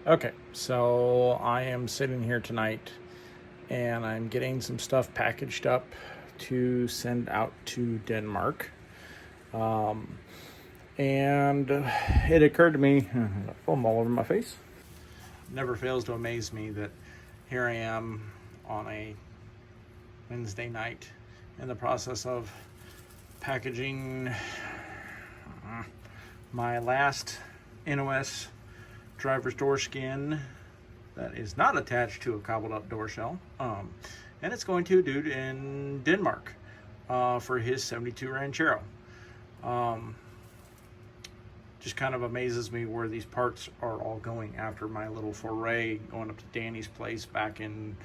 Okay, so I am sitting here tonight and I'm getting some stuff packaged up to send out to Denmark. And it occurred to me, foam all over my face. Never fails to amaze me that here I am on a Wednesday night in the process of packaging my last NOS driver's door skin that is not attached to a cobbled up door shell, and it's going to a dude in Denmark for his 72 Ranchero. Just kind of amazes me where these parts are all going after my little foray going up to Danny's place back in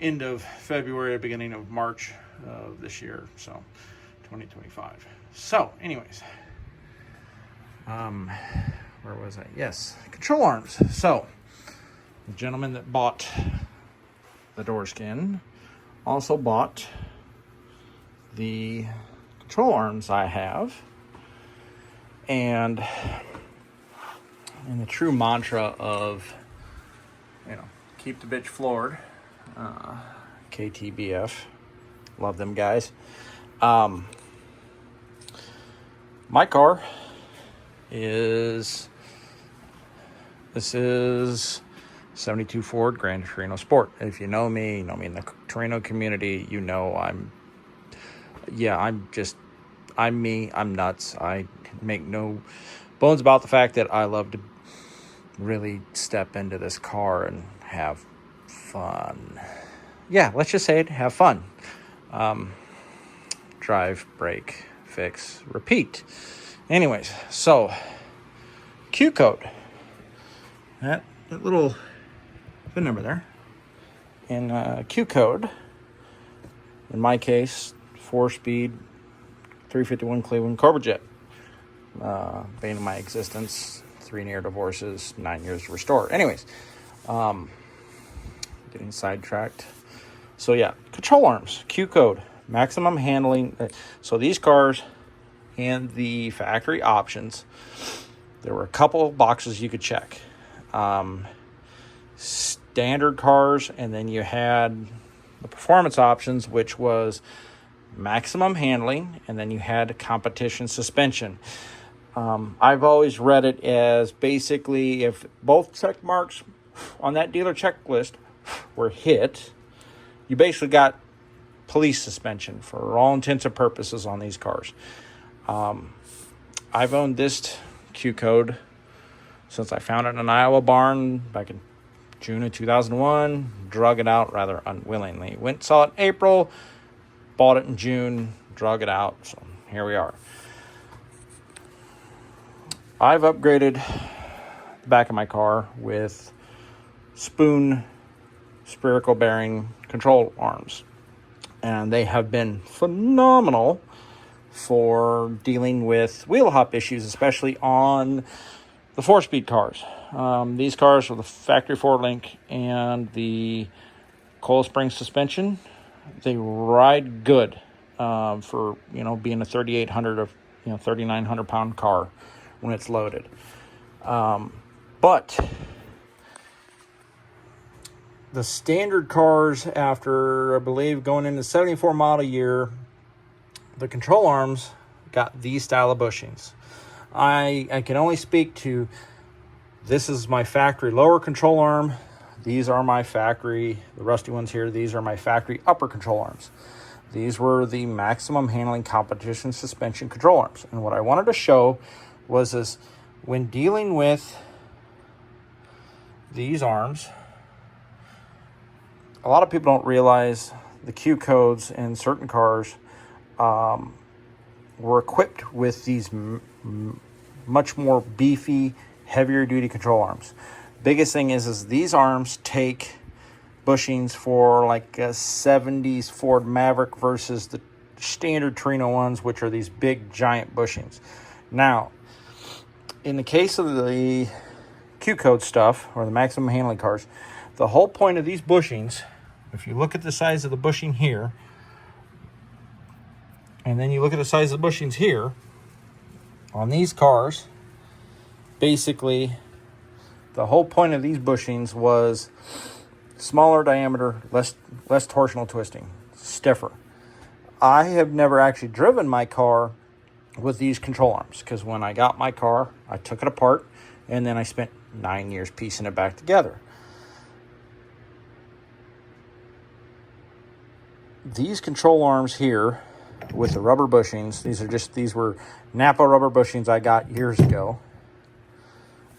end of February, beginning of March of this year, so 2025. So anyways, where was I? Yes, control arms. So the gentleman that bought the door skin also bought the control arms I have. And in the true mantra of, keep the bitch floored, KTBF, love them guys. My car is 72 Ford Gran Torino Sport. If you know me in the Torino community, I'm me, I'm nuts. I make no bones about the fact that I love to really step into this car and have fun. Yeah, let's just say it, have fun. Drive, brake, fix, repeat. Anyways, so Q code. That little VIN number there. And Q code, in my case, 4-speed 351 Cleveland Corberjet. Bane of my existence, 3 near divorces, 9 years to restore. Anyways, getting sidetracked. So yeah, control arms, Q code, maximum handling. So these cars and the factory options, there were a couple of boxes you could check. Standard cars, and then you had the performance options, which was maximum handling, and then you had competition suspension. I've always read it as basically if both check marks on that dealer checklist were hit, you basically got police suspension for all intents and purposes on these cars. I've owned this Q code since I found it in an Iowa barn back in June of 2001, drug it out rather unwillingly. Saw it in April, bought it in June, drug it out, so here we are. I've upgraded the back of my car with spoon spherical bearing control arms, and they have been phenomenal for dealing with wheel hop issues, especially on the 4-speed cars. These cars with the factory 4-link and the coil spring suspension, they ride good for being a 3,800 or 3,900 pound car when it's loaded. But the standard cars, after I believe going into 74 model year, the control arms got these style of bushings. I can only speak to, this is my factory lower control arm. These are my factory, the rusty ones here, these are my factory upper control arms. These were the maximum handling competition suspension control arms. And what I wanted to show was this, when dealing with these arms, a lot of people don't realize the Q codes in certain cars were equipped with these much more beefy, heavier duty control arms. Biggest thing is these arms take bushings for like a 70s Ford Maverick versus the standard Torino ones, which are these big giant bushings. Now, in the case of the Q code stuff, or the maximum handling cars, the whole point of these bushings, if you look at the size of the bushing here, and then you look at the size of the bushings here, on these cars, basically The whole point of these bushings was smaller diameter, less torsional twisting, stiffer. I have never actually driven my car with these control arms, because when I got my car, I took it apart, and then I spent 9 years piecing it back together. These control arms here with the rubber bushings, these were Napa rubber bushings I got years ago.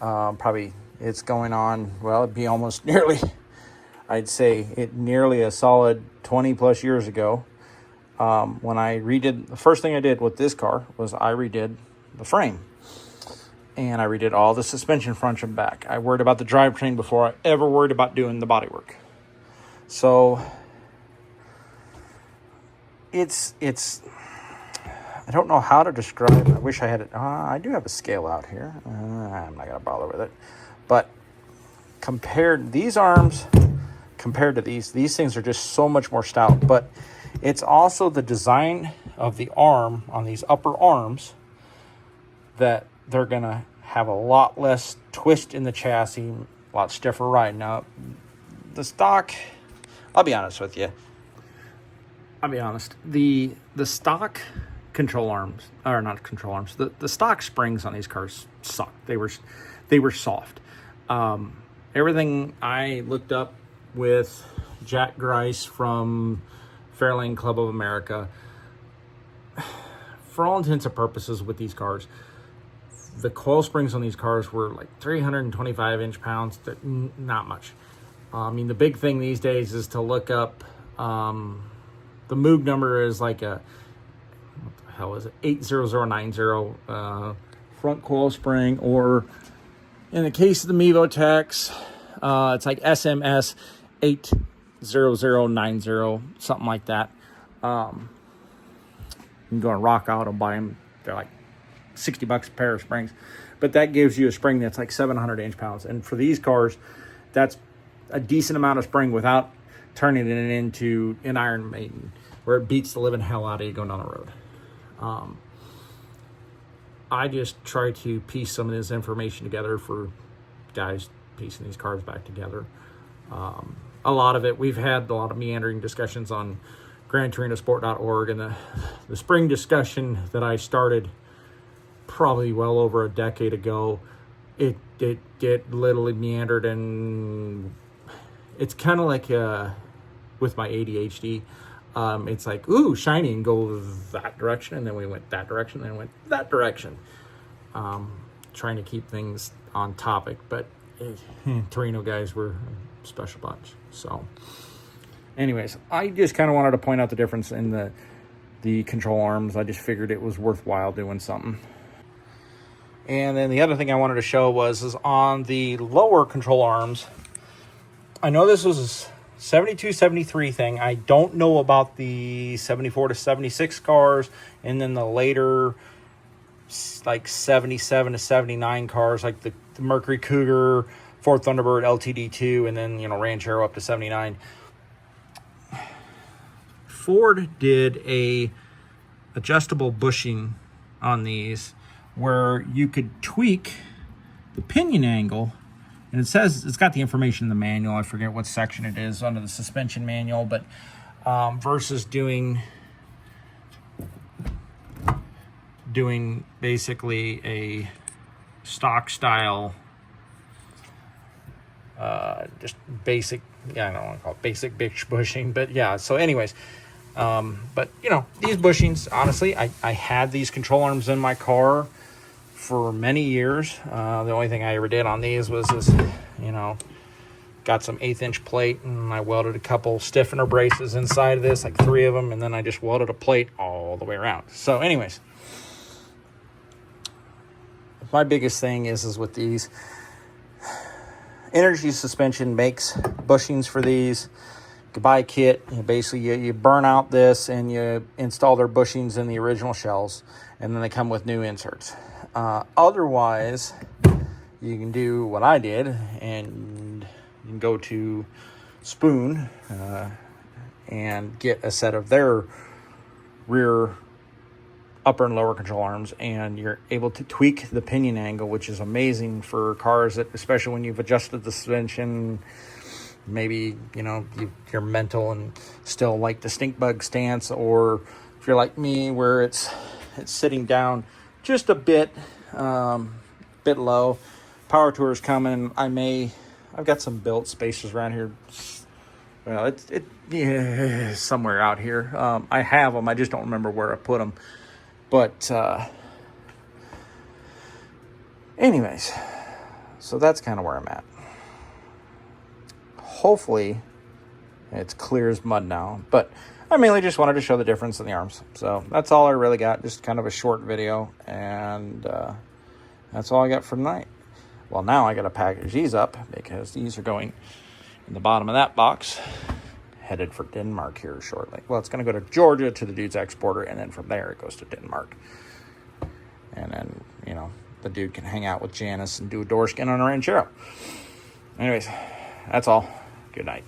Probably it's going on, well, it'd be almost nearly, I'd say it nearly a solid 20 plus years ago. When I redid, the first thing I did with this car was I redid the frame. And I redid all the suspension front and back. I worried about the drivetrain before I ever worried about doing the bodywork. So it's I don't know how to describe it. I wish I had it. I do have a scale out here. I'm not going to bother with it. But these arms compared to these things are just so much more stout. But it's also the design of the arm on these upper arms that they're going to have a lot less twist in the chassis, a lot stiffer ride. Now, the stock, I'll be honest with you. The stock control arms, or not control arms, the stock springs on these cars suck. They were soft. Everything I looked up with Jack Grice from Fairlane Club of America, for all intents and purposes with these cars, the coil springs on these cars were like 325 inch-pounds, not much. I mean, the big thing these days is to look up, the Moog number is like what the hell is it, 80090 front coil spring, or in the case of the Mevo Techs, it's like SMS 80090, something like that. You can go on Rock Auto, buy them. They're like $60 a pair of springs, but that gives you a spring that's like 700 inch-pounds. And for these cars, that's a decent amount of spring without turning it into an Iron Maiden, where it beats the living hell out of you going down the road. I just try to piece some of this information together for guys piecing these cars back together. A lot of it, we've had a lot of meandering discussions on GranTorinoSport.org, and the spring discussion that I started probably well over a decade ago, it literally meandered, and it's kind of like with my ADHD, it's like, ooh, shiny, and go that direction, and then we went that direction, and then went that direction. Trying to keep things on topic, but Torino guys were a special bunch. So anyways, I just kind of wanted to point out the difference in the control arms. I just figured it was worthwhile doing something. And then the other thing I wanted to show is on the lower control arms. I know this was a 72, 73 thing. I don't know about the 74 to 76 cars, and then the later like 77 to 79 cars, like the Mercury Cougar, Ford Thunderbird, LTD2, and then, Ranchero up to 79. Ford did a adjustable bushing on these where you could tweak the pinion angle, and it says it's got the information in the manual. I forget what section it is under the suspension manual, but versus doing basically a stock style, just basic, I don't want to call it basic bitch bushing, but yeah. So anyways, but these bushings, honestly, I had these control arms in my car for many years. The only thing I ever did on these was this, got some 1/8 inch plate, and I welded a couple stiffener braces inside of this, like 3 of them, and then I just welded a plate all the way around. So anyways, my biggest thing is with these, Energy Suspension makes bushings for these. You buy a kit, basically you burn out this and you install their bushings in the original shells, and then they come with new inserts. Otherwise, you can do what I did, and you can go to Spoon and get a set of their rear upper and lower control arms, and you're able to tweak the pinion angle, which is amazing for cars that, especially when you've adjusted the suspension, maybe, you know, you're mental and still like the stink bug stance, or if you're like me where it's sitting down just a bit low. Power tour is coming. I've got some built spacers around here. Well, yeah, somewhere out here. I have them. I just don't remember where I put them. But anyways, so that's kind of where I'm at. Hopefully it's clear as mud now, but I mainly just wanted to show the difference in the arms. So that's all I really got, just kind of a short video, and that's all I got for tonight. Well, now I got to package these up because these are going in the bottom of that box, headed for Denmark here shortly. Well, it's going to go to Georgia to the dude's exporter, and then from there it goes to Denmark. And then, you know, the dude can hang out with Janice and do a door skin on a Ranchero. Anyways, that's all. Good night.